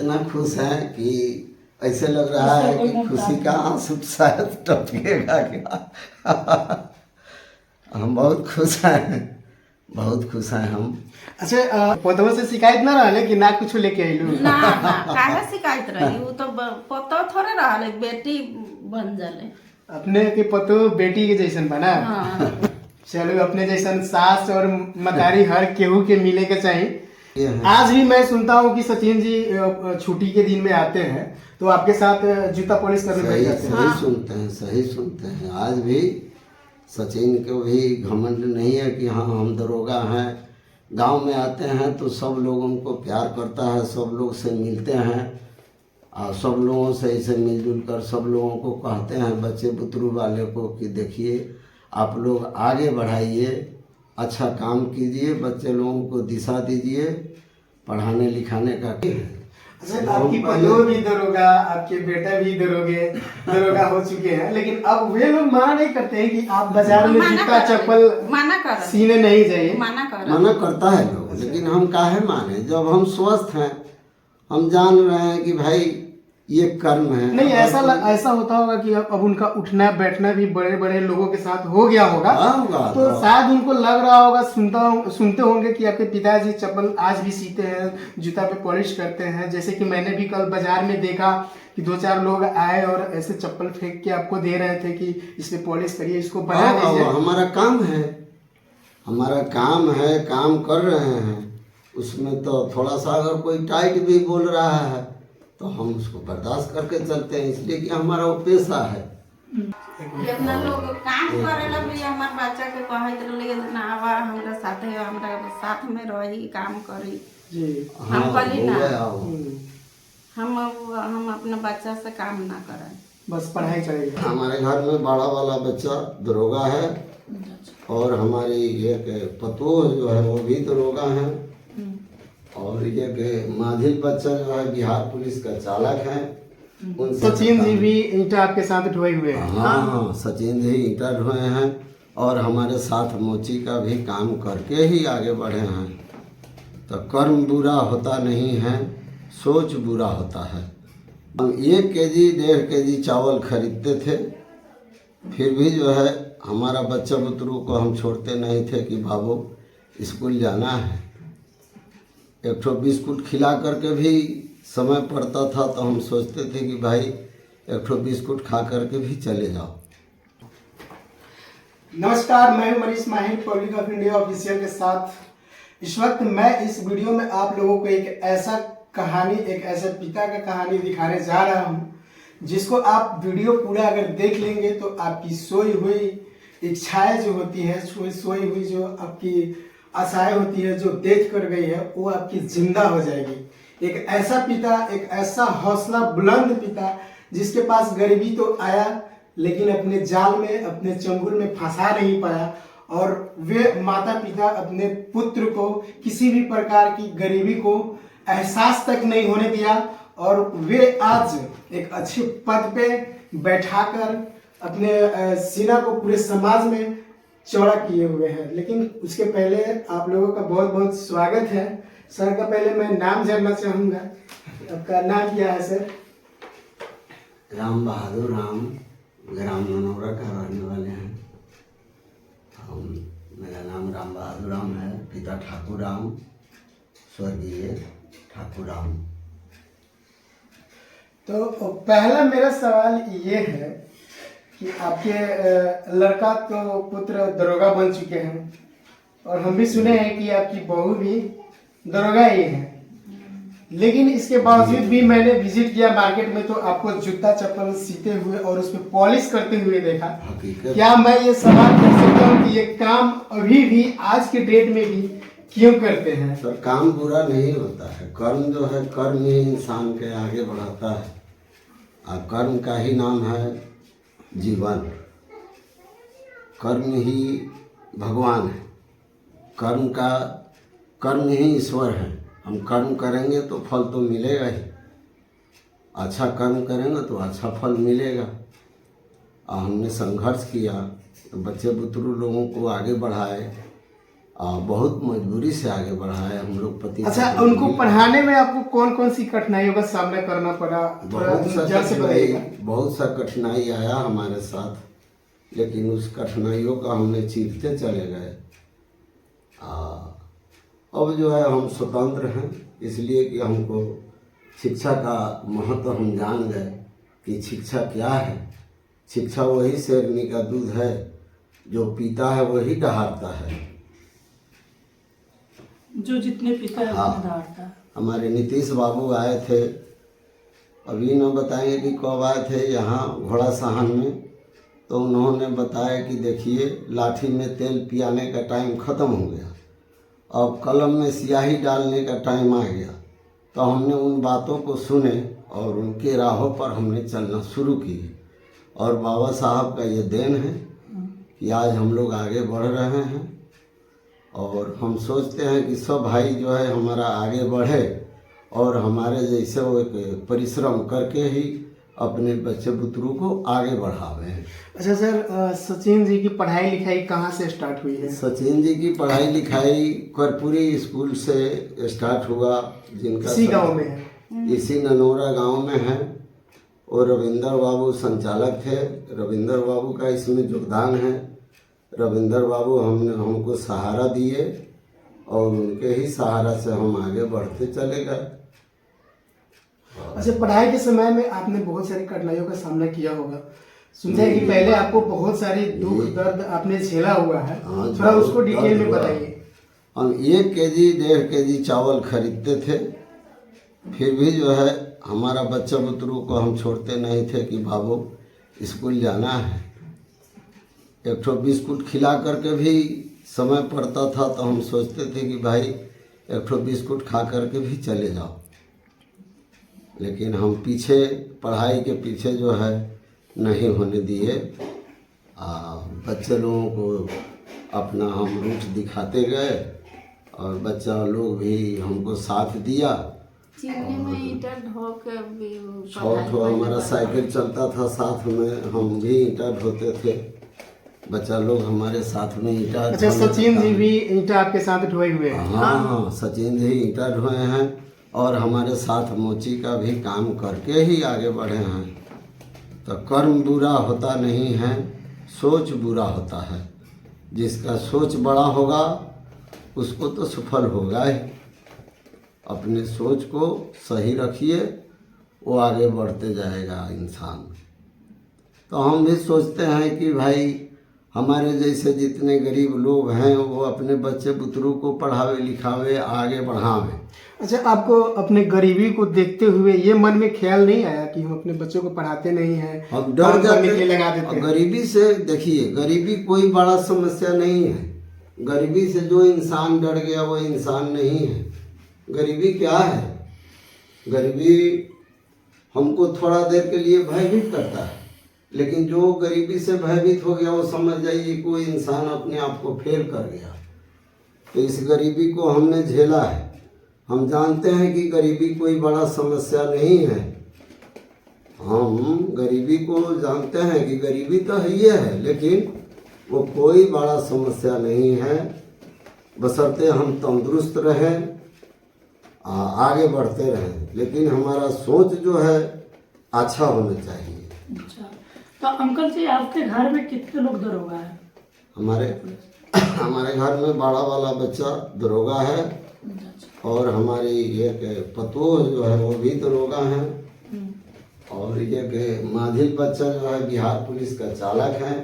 इतना खुश हैं कि ऐसे लग रहा है कि खुशी का आंसू शायद टपकेगा क्या। हम बहुत खुश हैं, बहुत खुश हैं हम। अच्छा पतवा से शिकायत ना रहले कि ना कुछ लेके आइलू? ना ना काहे शिकायत रही, वो तो पतो थोड़े रहले, बेटी बन जाले। अपने के पतो बेटी के जैसन बना। हाँ। चलो अपने जैसन सास और मतारी हर केहू के मिले के चाहिए। आज भी मैं सुनता हूँ कि सचिन जी छुट्टी के दिन में आते हैं तो आपके साथ जूता पॉलिश करने बैठ जाते हैं। सही सुनते हैं, सही सुनते हैं। आज भी सचिन को भी घमंड नहीं है कि हाँ हम दरोगा हैं। गांव में आते हैं तो सब लोग उनको प्यार करता है, सब लोग से मिलते हैं और सब लोगों से ऐसे मिलजुल कर सब लोगों को कहते हैं, बच्चे बुतरू वाले को, कि देखिए आप लोग आगे बढ़ाइए, अच्छा काम कीजिए, बच्चे लोगों को दिशा दीजिए, पढ़ाने लिखाने का। अच्छा आपकी पतो भी दरोगा, आपके बेटा भी दरोगा हो चुके हैं, लेकिन अब वे लोग मना नहीं करते हैं कि आप बाजार में जूता चप्पल सीने नहीं जाइए? मना करता है लोग, लेकिन हम काहे माने जब हम स्वस्थ हैं। हम जान रहे हैं कि भाई ये कर्म है। नहीं ऐसा होता होगा कि अब उनका उठना बैठना भी बड़े बड़े लोगों के साथ हो गया होगा, तो शायद उनको लग रहा होगा, सुनते होंगे कि आपके पिताजी चप्पल आज भी सीते हैं, जूता पे पॉलिश करते हैं। जैसे कि मैंने भी कल बाजार में देखा कि 2-4 लोग आए और ऐसे चप्पल फेंक के आपको दे रहे थे कि इस पे पॉलिश करिए, इसको बना दीजिए। हमारा काम है, हमारा काम है, काम कर रहे हैं। उसमें तो थोड़ा सा अगर कोई टाइट भी बोल रहा है तो हम उसको बर्दाश्त करके चलते हैं, इसलिए कि हमारा वो पेशा है। कितना लोग काम करेला भी हमार बच्चा के कहत रहले ना आवा हमरा साथ में रही काम करी जी। हम कहली ना हम अपना बच्चा से काम ना करें, बस पढ़ाई चलेगी। हमारे घर में बड़ा वाला बच्चा दरोगा है और हमारी एक पतोह जो है वो भी दरोगा है और ये माझी बच्चा जो है बिहार पुलिस का चालक है। सचिन जी भी ईंटा आपके साथ ढोए हुए हैं? हाँ, सचिन जी ईंटा ढोए हैं और हमारे साथ मोची का भी काम करके ही आगे बढ़े हैं। तो कर्म बुरा होता नहीं है, सोच बुरा होता है। हम 1 केजी 1.5 केजी चावल खरीदते थे, फिर भी जो है हमारा बच्चा बुतरू को हम छोड़ते नहीं थे कि बाबू स्कूल जाना है। एक ठो बिस्कुट खिला करके भी समय पड़ता था तो हम सोचते थे कि भाई एक ठो बिस्कुट खा करके भी चले जाओ। नमस्कार, मैं हूं मनीष माहिर, पब्लिक ऑफ इंडिया ऑफिशियल के साथ। इस वक्त मैं इस वीडियो में आप लोगों को एक ऐसा कहानी, एक ऐसे पिता का कहानी दिखाने जा रहा हूं जिसको आप वीडियो पूरा अगर देख लेंगे तो आपकी सोई हुई इच्छाएं जो होती है, सोई हुई जो आपकी आशाएं होती है, जो देख कर गई है, वो आपकी जिंदा हो जाएगी। एक ऐसा पिता, एक ऐसा हौसला बुलंद पिता जिसके पास गरीबी तो आया लेकिन अपने जाल में, अपने चंगुल में फंसा नहीं पाया और वे माता पिता अपने पुत्र को किसी भी प्रकार की गरीबी को एहसास तक नहीं होने दिया और वे आज एक अच्छे पद पे बैठाकर अपने सीना को पूरे समाज में चौड़ा किए हुए हैं। लेकिन उसके पहले आप लोगों का बहुत बहुत स्वागत है। सर का पहले मैं नाम जानना चाहूँगा, आपका नाम क्या है सर? राम बहादुर राम, ग्राम ननौरा का रहने वाले हैं हम। मेरा नाम राम बहादुर राम है, पिता ठाकुर राम, स्वर्गीय ठाकुर राम। तो पहला मेरा सवाल ये है कि आपके लड़का तो पुत्र दरोगा बन चुके हैं और हम भी सुने हैं कि आपकी बहू भी दरोगा ही है, लेकिन इसके बावजूद भी मैंने विजिट किया मार्केट में तो आपको जूता चप्पल सीते हुए और उसमें पॉलिश करते हुए देखा। क्या मैं ये सवाल कर सकता हूँ कि ये काम अभी भी आज के डेट में भी क्यों करते हैं? सर काम बुरा नहीं होता है, कर्म जो है कर्म ही इंसान के आगे बढ़ाता है और कर्म का ही नाम है जीवन। कर्म ही भगवान है, कर्म ही ईश्वर है। हम कर्म करेंगे तो फल तो मिलेगा ही, अच्छा कर्म करेंगे तो अच्छा फल मिलेगा। और हमने संघर्ष किया तो बच्चे बुतरू लोगों को आगे बढ़ाए बहुत मजबूरी से आगे बढ़ा है हम लोग पति। अच्छा, उनको पढ़ाने में आपको कौन कौन सी कठिनाइयों का सामना करना पड़ा? बहुत सा कठिनाई आया हमारे साथ, लेकिन उस कठिनाइयों का हमने चीरते चले गए। अब जो है हम स्वतंत्र हैं, इसलिए कि हमको शिक्षा का महत्व हम जान गए कि शिक्षा क्या है। शिक्षा वही शेरनी का दूध है, जो पीता है वही डहारता है। जो जितने पीता है उतने डहारता है। हमारे नीतीश बाबू आए थे, अभी न बताएंगे कि कब आए थे यहाँ घोड़ा साहन में, तो उन्होंने बताया कि देखिए लाठी में तेल पियाने का टाइम ख़त्म हो गया, अब कलम में स्याही डालने का टाइम आ गया। तो हमने उन बातों को सुने और उनके राहों पर हमने चलना शुरू किए। और बाबा साहब का ये देन है कि आज हम लोग आगे बढ़ रहे हैं। और हम सोचते हैं कि सब भाई जो है हमारा आगे बढ़े और हमारे जैसे वो एक परिश्रम करके ही अपने बच्चे बुतरू को आगे बढ़ावे। अच्छा सर, सचिन जी की पढ़ाई लिखाई कहाँ से स्टार्ट हुई है? सचिन जी की पढ़ाई लिखाई कर्पूरी स्कूल से स्टार्ट हुआ, जिनका इसी गांव में है, इसी ननौरा गांव में है। और रविंदर बाबू संचालक थे। रविंदर बाबू का इसमें योगदान है। रविंदर बाबू हमको सहारा दिए और उनके ही सहारा से हम आगे बढ़ते चले गए। अच्छा, पढ़ाई के समय में आपने बहुत सारी कठिनाइयों का सामना किया होगा। सुनते हैं कि पहले आपको बहुत सारी दुख दर्द आपने झेला हुआ है, थोड़ा उसको डिटेल में बताइए। हम 1 केजी 1.5 केजी चावल खरीदते थे, फिर भी जो है हमारा बच्चा बुतरू को हम छोड़ते नहीं थे कि बाबू स्कूल जाना है। 1 ठो बिस्कुट खिला करके भी समय पड़ता था, तो हम सोचते थे कि भाई 1 ठो बिस्कुट खा करके भी चले जाओ। लेकिन हम पीछे पढ़ाई के पीछे जो है नहीं होने दिए। बच्चे लोगों को अपना हम रूट दिखाते गए और बच्चा लोग भी हमको साथ दिया। चीनी में ईंटा ढो के भी 6 ठो हमारा साइकिल चलता था, साथ में हम भी ईंटा ढोते थे। बच्चा लोग हमारे साथ में ईंटा। अच्छा, सचिन जी भी ईंटा आपके साथ ढोए हुए हैं? हाँ, सचिन जी ईंटा ढोए हैं और हमारे साथ मोची का भी काम करके ही आगे बढ़े हैं। तो कर्म बुरा होता नहीं है, सोच बुरा होता है। जिसका सोच बड़ा होगा उसको तो सफल होगा ही। अपने सोच को सही रखिए, वो आगे बढ़ते जाएगा इंसान। तो हम भी सोचते हैं कि भाई हमारे जैसे जितने गरीब लोग हैं वो अपने बच्चे बुतरू को पढ़ावे लिखावे आगे बढ़ावे। अच्छा, आपको अपने गरीबी को देखते हुए ये मन में ख्याल नहीं आया कि हम अपने बच्चों को पढ़ाते नहीं हैं, हम डर जाते लगा देते हैं? गरीबी से देखिए, गरीबी कोई बड़ा समस्या नहीं है। गरीबी से जो इंसान डर गया वो इंसान नहीं है। गरीबी क्या है? गरीबी हमको थोड़ा देर के लिए भयभीत करता है, लेकिन जो गरीबी से भयभीत हो गया वो समझ जाइए कोई इंसान अपने आप को फेल कर गया। तो इस गरीबी को हमने झेला है। हम जानते हैं कि गरीबी कोई बड़ा समस्या नहीं है। हम गरीबी को जानते हैं कि गरीबी तो है ही है, लेकिन वो कोई बड़ा समस्या नहीं है। बशर्ते हम तंदुरुस्त रहें, आगे बढ़ते रहें, लेकिन हमारा सोच जो है अच्छा होना चाहिए। अच्छा, तो अंकल जी आपके घर में कितने लोग दरोगा हैं? हमारे घर में बड़ा वाला बच्चा दरोगा है और हमारी एक पतोह जो है वो भी दरोगा है और एक माधिल बच्चा जो है बिहार पुलिस का चालक है।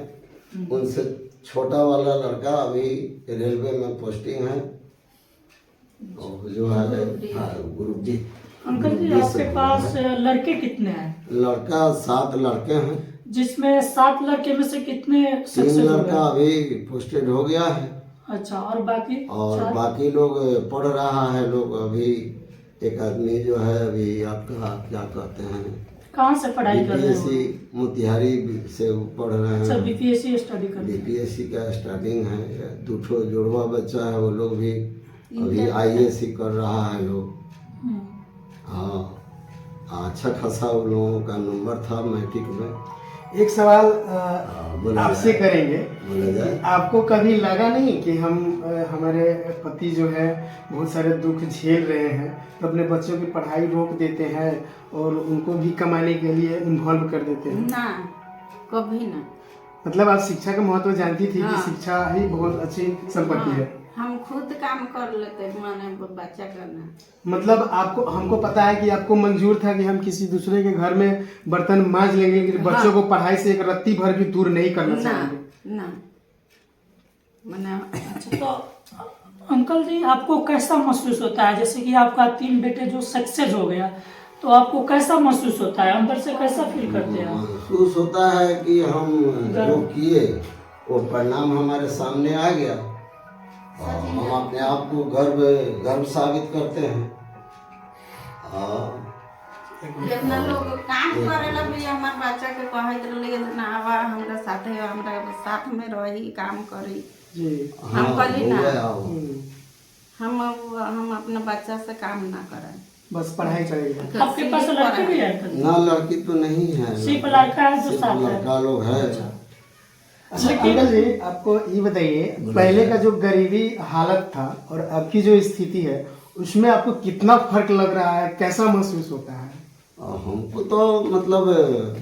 उनसे छोटा वाला लड़का अभी रेलवे में पोस्टिंग है और जो है ग्रुप डी। अंकल जी आपके पास लड़के कितने हैं? लड़का 7 लड़के हैं, जिसमें 7 लड़के में से कितने 3 लड़का अभी पोस्टेड हो गया है। अच्छा, और बाकी? और बाकी लोग पढ़ रहा है लोग अभी। एक आदमी जो है अभी आपका क्या कहते हैं, कहाँ से पढ़ाई कर रहे हैं? बीपीएससी मोतिहारी से पढ़ रहे हैं। अच्छा, बीपीएससी स्टडी कर रहे हैं। बीपीएससी का स्टार्टिंग है। 2 ठो जुड़वा बच्चा है, वो लोग भी अभी आईएएस कर रहा है लोग। हाँ, अच्छा खासा उन लोगों का नंबर था मैट्रिक में। एक सवाल बोला आपसे जाए। करेंगे। बोला जाए। आपको कभी लगा नहीं कि हम हमारे पति जो है बहुत सारे दुख झेल रहे हैं, तो अपने बच्चों की पढ़ाई रोक देते हैं और उनको भी कमाने के लिए इन्वॉल्व कर देते हैं? ना, कभी ना। मतलब आप शिक्षा का महत्व जानती थी हाँ। कि शिक्षा ही बहुत अच्छी संपत्ति है। हम खुद काम कर लेते, माने बच्चा करना। मतलब आपको, हमको पता है कि आपको मंजूर था कि हम किसी दूसरे के घर में बर्तन मांज लेंगे, लेकिन बच्चों को पढ़ाई से एक रत्ती भर भी दूर नहीं करना ना चाहेंगे। ना, माने अच्छा, तो अंकल जी आपको कैसा महसूस होता है, जैसे कि आपका 3 बेटे जो सक्सेस हो गया, तो आपको कैसा महसूस होता है, अंदर से कैसा फील करते हैं? महसूस होता है कि हम जो किए वो परिणाम हमारे सामने आ गया और हम अपने आप को गर्व साबित करते हैं। कितना लोग काम करेला भी हमार बच्चा के कहत रहे ना आवा हमरा साथे, हमरा साथ में रही काम करी। जी। हम कहली ना, हम्म। हम अपने बच्चा से काम ना करें, बस पढ़ाई चलेगी। आपके पास लड़के भी है अंकल? ना लड़की तो नहीं है, सिर्फ लड़का है जो सिर्फ साथ है। लड़का लोग है। अच्छा अंकल जी, आपको ये बताइए, पहले का जो गरीबी हालत था और अब की जो स्थिति है, उसमें आपको कितना फर्क लग रहा है, कैसा महसूस होता है? हमको तो मतलब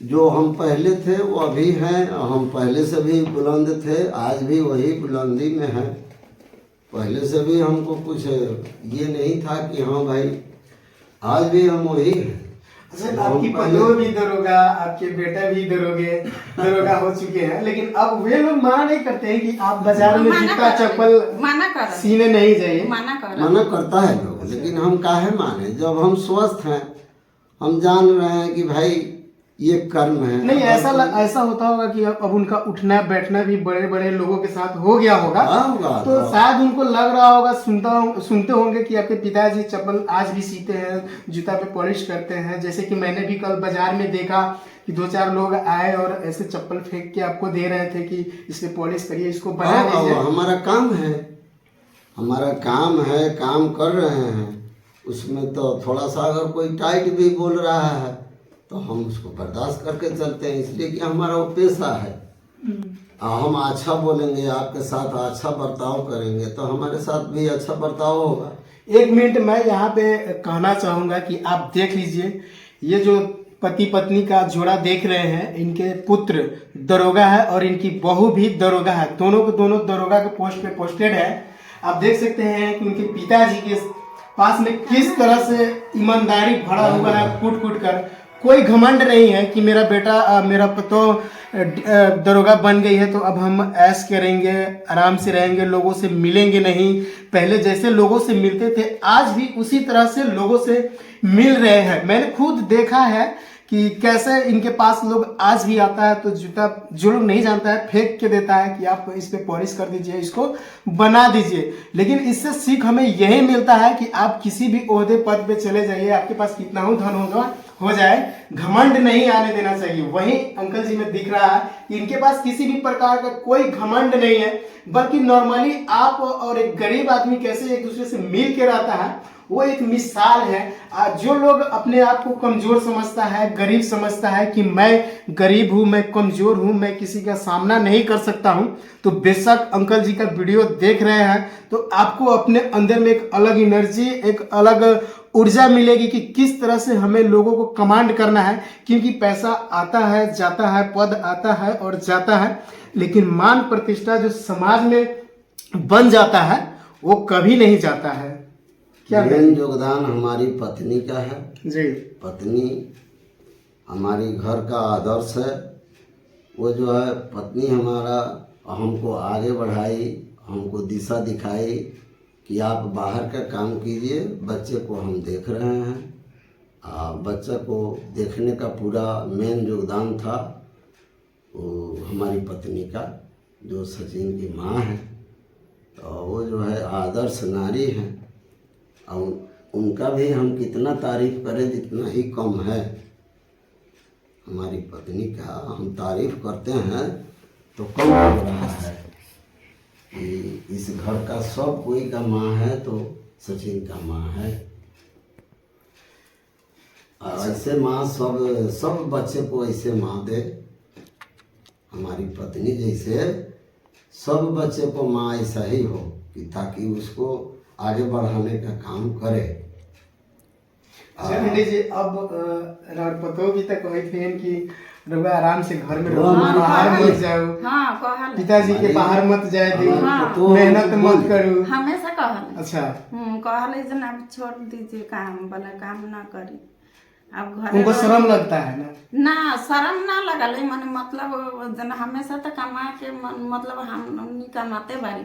जो हम पहले थे वो अभी हैं, हम पहले से भी बुलंद थे, आज भी वही बुलंदी में है। पहले से भी हमको कुछ ये नहीं था कि हाँ भाई, आज भी हम वही हैं। अच्छा, आपकी पत्नी भी दरोगा, आपके बेटा भी दरोगा हो चुके हैं, लेकिन अब वे लोग मना नहीं करते हैं कि आप बाजार में जूता चप्पल माना कर, सीने नहीं जाइए? मना करता है लोग, लेकिन हम काहे माने, जब हम स्वस्थ हैं, हम जान रहे हैं कि भाई ये कर्म है। नहीं, ऐसा होता होगा कि अब उनका उठना बैठना भी बड़े बड़े लोगों के साथ हो गया होगा, तो शायद उनको लग रहा होगा, सुनते होंगे कि आपके पिताजी चप्पल आज भी सीते हैं, जूता पे पॉलिश करते हैं। जैसे कि मैंने भी कल बाजार में देखा कि 2-4 लोग आए और ऐसे चप्पल फेंक के आपको दे रहे थे कि इस पे पॉलिश करिए, इसको बना दीजिए। हमारा काम है, काम कर रहे हैं। उसमें तो थोड़ा सा अगर कोई टाइट भी बोल रहा है तो हम उसको बर्दाश्त करके चलते हैं, इसलिए कि हमारा वो पेशा है। हम अच्छा बोलेंगे, आपके साथ अच्छा बर्ताव करेंगे तो हमारे साथ भी अच्छा बर्ताव होगा। 1 मिनट मैं यहाँ पे कहना चाहूँगा कि आप देख लीजिए, ये जो पति पत्नी का जोड़ा देख रहे हैं, इनके पुत्र दरोगा है और इनकी बहू भी दरोगा है। दोनों दरोगा के पोस्ट पे पोस्टेड है। आप देख सकते हैं कि उनके पिताजी के पास में किस तरह से ईमानदारी भरा हुआ है, कूट कर। कोई घमंड नहीं है कि मेरा बेटा, मेरा पतो दरोगा बन गई है तो अब हम ऐश करेंगे, आराम से रहेंगे, लोगों से मिलेंगे नहीं। पहले जैसे लोगों से मिलते थे, आज भी उसी तरह से लोगों से मिल रहे हैं। मैंने खुद देखा है कि कैसे इनके पास लोग आज भी आता है तो जूता जो लोग नहीं जानता है फेंक के देता है कि आप इस पे पॉलिश कर दीजिए, इसको बना दीजिए। लेकिन इससे सीख हमें यही मिलता है कि आप किसी भी ओहदे पद पे चले जाइए, आपके पास कितना हो धन हो जाए, घमंड नहीं आने देना चाहिए। वही अंकल जी में दिख रहा है कि इनके पास किसी भी प्रकार का कोई घमंड नहीं है, बल्कि नॉर्मली आप और एक गरीब आदमी कैसे एक दूसरे से मिल के रहता है, वो एक मिसाल है। जो लोग अपने आप को कमजोर समझता है, गरीब समझता है कि मैं गरीब हूँ, मैं कमजोर हूँ, मैं किसी का सामना नहीं कर सकता हूँ, तो बेशक अंकल जी का वीडियो देख रहे हैं तो आपको अपने अंदर में एक अलग एनर्जी, एक अलग ऊर्जा मिलेगी कि किस तरह से हमें लोगों को कमांड करना है। क्योंकि पैसा आता है जाता है, पद आता है और जाता है, लेकिन मान प्रतिष्ठा जो समाज में बन जाता है वो कभी नहीं जाता है। क्या मेन योगदान हमारी पत्नी का है जी। पत्नी हमारी घर का आदर्श है। वो जो है पत्नी हमारा हमको आगे बढ़ाई, हमको दिशा दिखाई कि आप बाहर का काम कीजिए, बच्चे को हम देख रहे हैं। बच्चे को देखने का पूरा मेन योगदान था वो हमारी पत्नी का, जो सचिन की माँ है। तो वो जो है आदर्श नारी हैं और उनका भी हम कितना तारीफ करें जितना ही कम है। हमारी पत्नी का हम तारीफ करते हैं तो कम हो रहा है कि इस घर का सब कोई का माँ है तो सचिन का माँ है। ऐसे माँ सब बच्चे को ऐसे माँ दे हमारी पत्नी जैसे सब बच्चे को माँ ऐसा ही हो कि ताकि उसको आगे बढ़ाने का काम करे। चलिए जी, अब पतो भी तक कही थे कि रउआ आराम से घर में रहो, हाँ, बाहर हाँ, मत जाओ, हाँ कहल पिताजी के बाहर मत जाए दी, हाँ। मेहनत मत करू। हमेशा कहल अच्छा, कहल जन आप छोड़ दीजिए काम, बोले काम ना करी। अब घर उनको शर्म लगता है ना? शर्म ना लगल है, माने मतलब जन हमेशा तो कमा के मतलब हम कमाते बारी,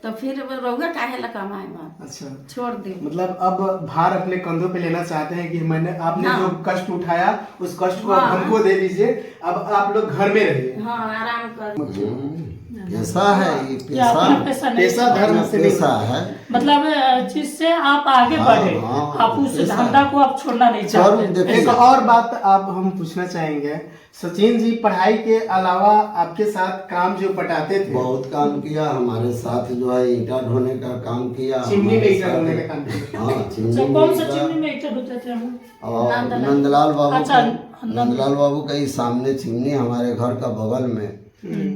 तो फिर रउआ काहे ला कमाए बाप, अच्छा, छोड़ दे। मतलब अब भार अपने कंधों पे लेना चाहते हैं कि आपने हाँ। जो कष्ट उठाया उस कष्ट को हाँ। हमको दे दीजिए, अब आप लोग घर में रहिए। हाँ आराम कर। पैसा है ये, ये अपना पैसा पैसा नहीं पैसा धर्म से नहीं, पैसा है। मतलब जिससे आप आगे हाँ, बढ़े, हाँ, आप उस ऐसा धंधा को आप छोड़ना नहीं चाहते। देखिए, एक और बात आप हम पूछना चाहेंगे, सचिन जी पढ़ाई के अलावा आपके साथ काम जो पटाते थे, बहुत काम किया हमारे साथ, जो है ईंटा ढोने का काम किया, चिमनी में हमारे ईंटा साथ- ढोने का काम किया। हाँ, अच्छा, चिमनी कौन में सा ईंटा। चिमनी में ईंटा ढोते थे हम? और नंदलाल। नंदलाल बाबू अच्छा, का, नंदलाल बाबू का ही सामने चिमनी हमारे घर का बगल में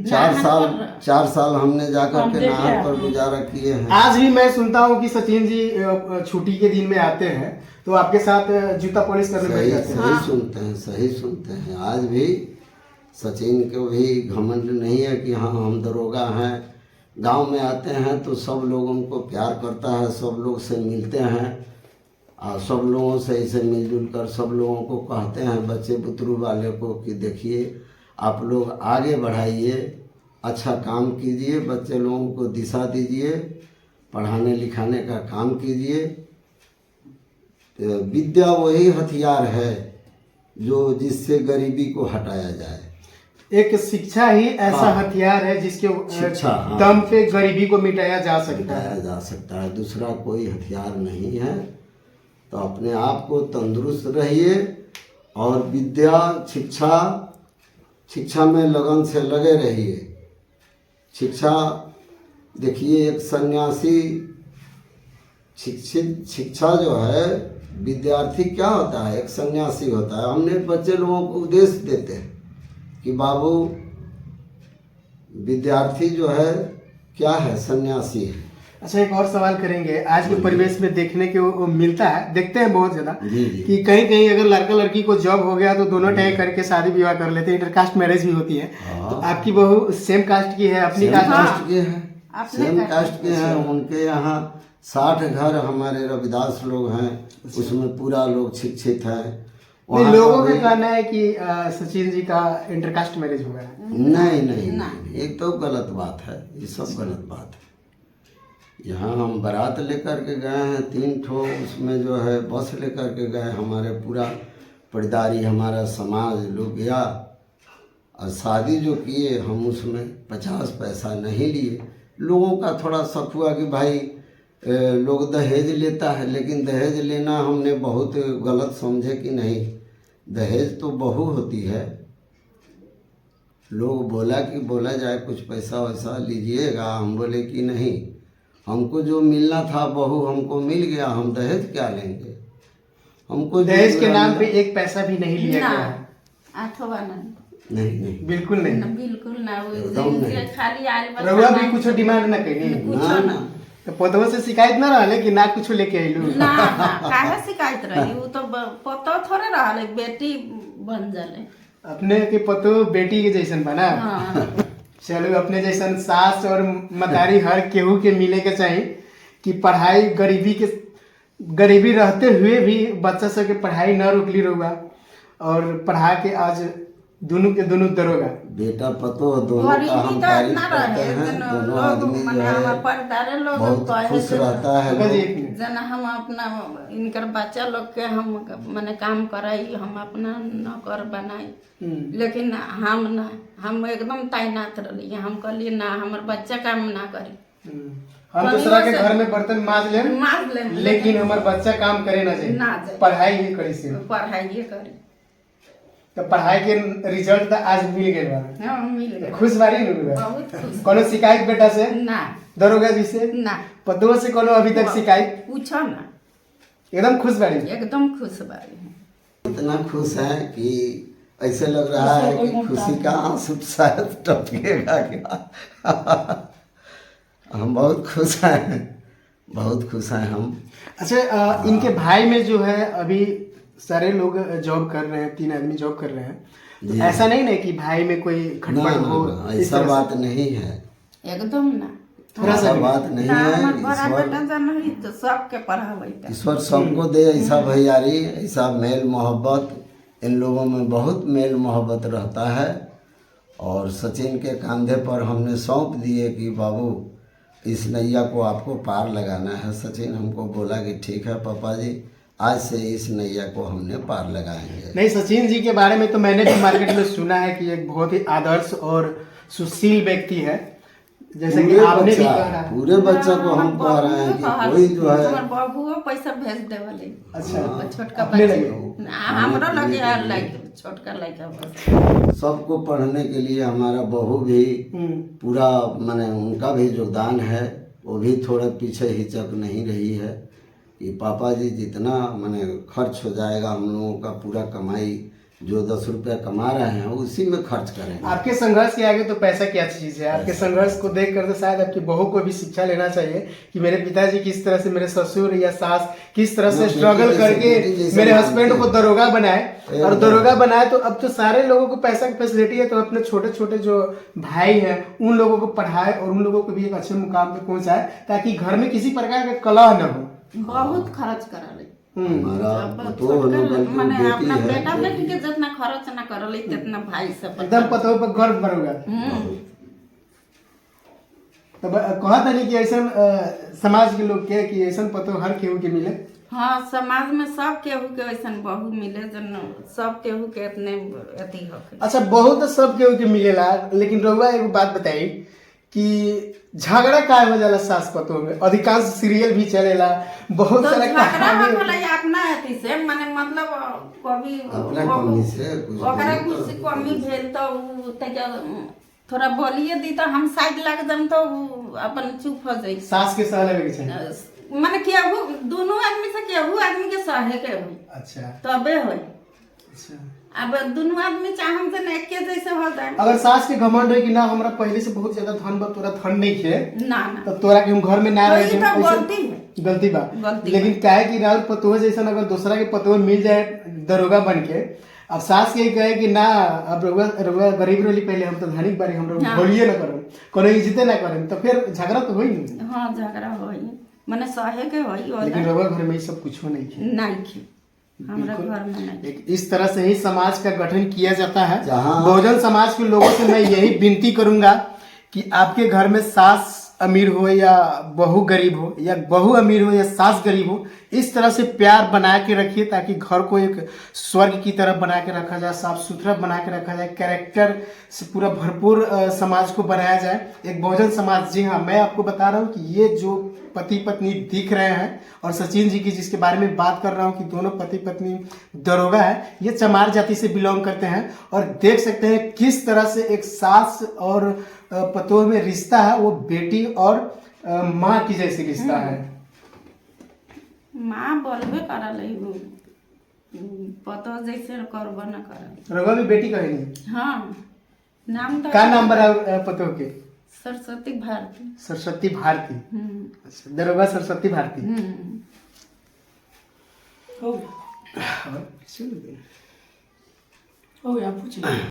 4 साल हमने जाकर हम के देखे नहर हैं। पर गुजारा किए हैं। आज भी मैं सुनता हूँ कि सचिन जी छुट्टी के दिन में आते हैं तो आपके साथ जूता पॉलिश करने बैठ सही जाते हैं। सही सुनते हैं, सही सुनते हैं। आज भी सचिन को भी घमंड नहीं है कि हाँ हम दरोगा हैं। गांव में आते हैं तो सब लोग उनको प्यार करता है, सब लोग से मिलते हैं और सब लोगों से ऐसे मिलजुल कर सब लोगों को कहते हैं, बच्चे बुतरू वाले को, कि देखिए आप लोग आगे बढ़ाइए, अच्छा काम कीजिए, बच्चे लोगों को दिशा दीजिए, पढ़ाने लिखाने का काम कीजिए। विद्या वही हथियार है जो जिससे गरीबी को हटाया जाए। एक शिक्षा ही ऐसा हाँ। हथियार है जिसके शिक्षा, हाँ। दम पे गरीबी को मिटाया जा सकता हटाया है। जा सकता है, दूसरा कोई हथियार नहीं है। तो अपने आप को तंदुरुस्त रहिए और विद्या शिक्षा में लगन से लगे रहिए। शिक्षा देखिए, एक सन्यासी शिक्षा जो है, विद्यार्थी क्या होता है, एक सन्यासी होता है। हमने बच्चे लोगों को उपदेश देते हैं कि बाबू विद्यार्थी जो है क्या है, सन्यासी है। अच्छा, एक और सवाल करेंगे। आज के परिवेश में देखने को मिलता है, देखते हैं बहुत ज्यादा, जी, जी। कि कहीं कहीं अगर लड़का लड़की को जॉब हो गया तो दोनों टाइम करके शादी विवाह कर लेते हैं, इंटरकास्ट मैरिज भी होती है। हाँ। तो आपकी बहू सेम कास्ट की है, अपनी सेम कास्ट कास्ट के हैं, अपने सेम कास्ट कास्ट के हैं। उनके यहाँ 60 घर हमारे रविदास लोग हैं, उसमें पूरा लोग शिक्षित हैं। नहीं, वहाँ लोगों का का कहना है कि सचिन जी का इंटरकास्ट मैरिज हो गया है। नहीं, एक तो गलत बात है, ये सब गलत बात है। यहाँ हम बारात लेकर के गए हैं 3 ठो, उसमें जो है बस लेकर के गए, हमारे पूरा परिवारी हमारा समाज लोग गया। और शादी जो किए हम उसमें 50 पैसा नहीं लिए। लोगों का थोड़ा शक हुआ कि भाई लोग दहेज लेता है, लेकिन दहेज लेना हमने बहुत गलत समझे कि नहीं, दहेज तो बहू होती है। लोग बोला जाए कुछ पैसा वैसा लीजिएगा, हम बोले कि नहीं, हमको जो मिलना था बहू हमको मिल गया, हम दहेज क्या लेंगे। हमको दहेज के नाम पे एक पैसा भी नहीं लिया ना गया है। अथवा नहीं, बिल्कुल ना, नहीं। बिल्कुल ना। वो एकदम नहीं। जे खाली आल बस रउआ भी खाना- कुछ डिमांड ना करी। कुछो ना। तो पदवा से शिकायत ना रहले कि ना कुछ लेके आइलू। ना काहे शिकायत रही, वो तो पतो थोड़े रहले, बेटी बन जाले। अपने के पतो बेटी के जैसन बना। हाँ। चलो, अपने जैसन सास और मतारी हर केहू के मिले के चाहिए कि पढ़ाई गरीबी रहते हुए भी बच्चा सब के पढ़ाई न रोकली रहुआ और पढ़ा के आज दोनों के दोनों दरोगा। बेटा पतो दोनों का गरीबी हम तो तारीफ इतना करते रहे, हैं। जन दोनों लोग आदमी जो मने हमार है परिवार लोग बहुत कहे खुश से रहता है। काका जी, लोग एक मिनट। जन हम अपना इनकर बच्चा लोग के हम मने काम कराई, हम अपना नौकर बनाई, लेकिन हम एकदम तैनात रही। हम कहलिए ना, हमार बच्चा काम ना करी। हम दूसरा के घर में बर्तन माज ले, मार ले, लेकिन हमार बच्चा काम करे ना ना जाए, जाए। पढ़ाई ही करी से। पढ़ाइए करी। तो पढ़ाई के रिजल्ट तो आज मिल गए बारे। हाँ, मिल गए। खुश बारी नु बहुत खुश। कोनो शिकायत बेटा से, ना दरोगा जी से, ना पदवा से कोनो अभी तक शिकायत? पूछो ना, एकदम खुश बारी। एकदम खुश बारी। इतना खुश है कि ऐसे लग रहा है कोई कि मुमताज खुशी का आंसू शायद टपकेगा क्या। हम बहुत खुश हैं, बहुत खुश हैं हम। अच्छा, इनके भाई में जो है अभी सारे लोग जॉब कर रहे हैं, 3 आदमी जॉब कर रहे हैं, तो जी। ऐसा नहीं ना कि भाई में कोई ना खटपट हो, ना, इस ऐसा तरह से? बात नहीं है, एकदम ना। थोड़ा सा ऐसा भी? बात नहीं ना है। हमार बड़ा ईश्वर बेटा जन है तो सबके पढ़ावैता। ईश्वर सबको दे ऐसा भैयारी, ऐसा मेल मोहब्बत। इन लोगों में बहुत मेल मोहब्बत रहता है। और सचिन के कंधे पर हमने सौंप दिए कि बाबू इस नैया को आपको पार लगाना है। सचिन हमको बोला कि ठीक है पापा जी, आज से इस नैया को हमने पार लगाएंगे। नहीं, सचिन जी के बारे में तो मैंने भी मार्केट में सुना है कि एक बहुत ही आदर्श और सुशील व्यक्ति है, जैसे कि आपने भी कहा। पूरे बच्चा को हम कह रहे हैं कि कोई जो है। हमार बाबूओ पैसा भेज देवले। अच्छा, छोटका अपने बच्चा लगे? हमरा लगे यार लाइक छोटका लड़का बस। सबको पढ़ने के लिए हमारा बहू भी पूरा माने उनका भी योगदान है। वो भी थोड़े पीछे हिचक नहीं रही है कि पापा जी जितना माने खर्च हो जाएगा हम लोगों का पूरा कमाई जो 10 रुपया कमा रहे हैं उसी में खर्च करेंगे। आपके संघर्ष के आगे तो पैसा क्या चीज है। आपके संघर्ष को देख कर तो शायद आपकी बहू को भी शिक्षा लेना चाहिए कि मेरे पिताजी किस तरह से, मेरे ससुर या सास किस तरह से स्ट्रगल करके मेरे हस्बैंड को दरोगा बनाए। और दरोगा बनाए तो अब तो सारे लोगों को पैसा की फैसिलिटी है, तो अपने छोटे छोटे जो भाई हैं उन लोगों को पढ़ाए और उन लोगों को भी एक अच्छे मुकाम पे पहुंचाए, ताकि घर में किसी प्रकार का कलह न हो। बहुत खर्च करा ले। हमारा तो मैंने बेटी अपना है। बेटा बेटी के जितना खर्च ना करले तितना भाई सब एकदम पतों पर गर्व बनेगा। तो कहा था नहीं कि ऐसा समाज के लोग के कि ऐसा पतो हर केहू के मिले। हाँ, समाज में सब केहू के वैसन बहू मिले जन सब केहू के इतने अथी होके। अच्छा, बहुत सब केहू के मिलेला, लेकिन रउआ एगो बात बताई कि झगड़ा काय हो जाला सास पतों में। अधिकांश सीरियल भी चलेला, बहुत तो सारा झगड़ा कहानी। होखेला या अपना अथी से माने मतलब कभी अपना कमी से कुछ ओकरा नहीं कुछ कमी भेल तो उ तके थोड़ा बोलिए दी तो हम साइड लग जम तो उ अपन चुप हो जाई। सास के सह लगे के चाहिए। माने केहू दोनों आदमी से केहू आदमी के सहे के होई अच्छा तबे होई। अच्छा, अब दोनों आदमी चाहम से एक के जैसे हो जाए अगर सास के घमंड है कि ना हमरा पहले से बहुत ज्यादा धन बा, तोरा धन नहीं है, ना ना तब तोरा के हम घर में ना तो रह ये देम, तो ऐसे- गलती है। गलती बा। गलती लेकिन काहे कि राउर पतोह जैसा अगर दूसरा के पतोह मिल जाए दरोगा बन के, अब सास के कहे कि ना अब रउआ गरीब रही पहले, हम तो धनिक बारी, हम हाँ। भोलिए ना करम, कोनो इज्जते ना करम, तो फिर झगड़ा तो होई नहीं। हाँ, झगड़ा होई माने सहे के होई और लेकिन रउआ घर में ये सब कुछ नहीं है। नहीं की हमरा बिल्कुल। घर में नहीं। एक इस तरह से ही समाज का गठन किया जाता है। जहाँ- बहुजन समाज के लोगों से मैं यही विनती करूंगा कि आपके घर में सास अमीर हो या बहू गरीब हो, या बहू अमीर हो या सास गरीब हो, इस तरह से प्यार बना के रखिए ताकि घर को एक स्वर्ग की तरह बना के रखा जाए, साफ सुथरा बना के रखा जाए, कैरेक्टर से पूरा भरपूर समाज को बनाया जाए, एक बहुजन समाज। जी हाँ, मैं आपको बता रहा हूँ कि ये जो पति पत्नी दिख रहे हैं और सचिन जी की जिसके बारे में बात कर रहा हूँ कि दोनों पति पत्नी दरोगा है, ये चमार जाति से बिलोंग करते हैं। और देख सकते हैं किस तरह से एक सास और पतोह में रिश्ता है, वो बेटी और माँ की जैसी रिश्ता है। माँ बोलबे करा ले पतो जैसे करबो न करा। रघुआ भी बेटी कहेंगे। हाँ, नाम तो का नाम बड़ा पतोह के? सरस्वती भारती। सरस्वती भारती। अच्छा, दरोगा सरस्वती भारती। हो गया, और हो गया, पूछिए।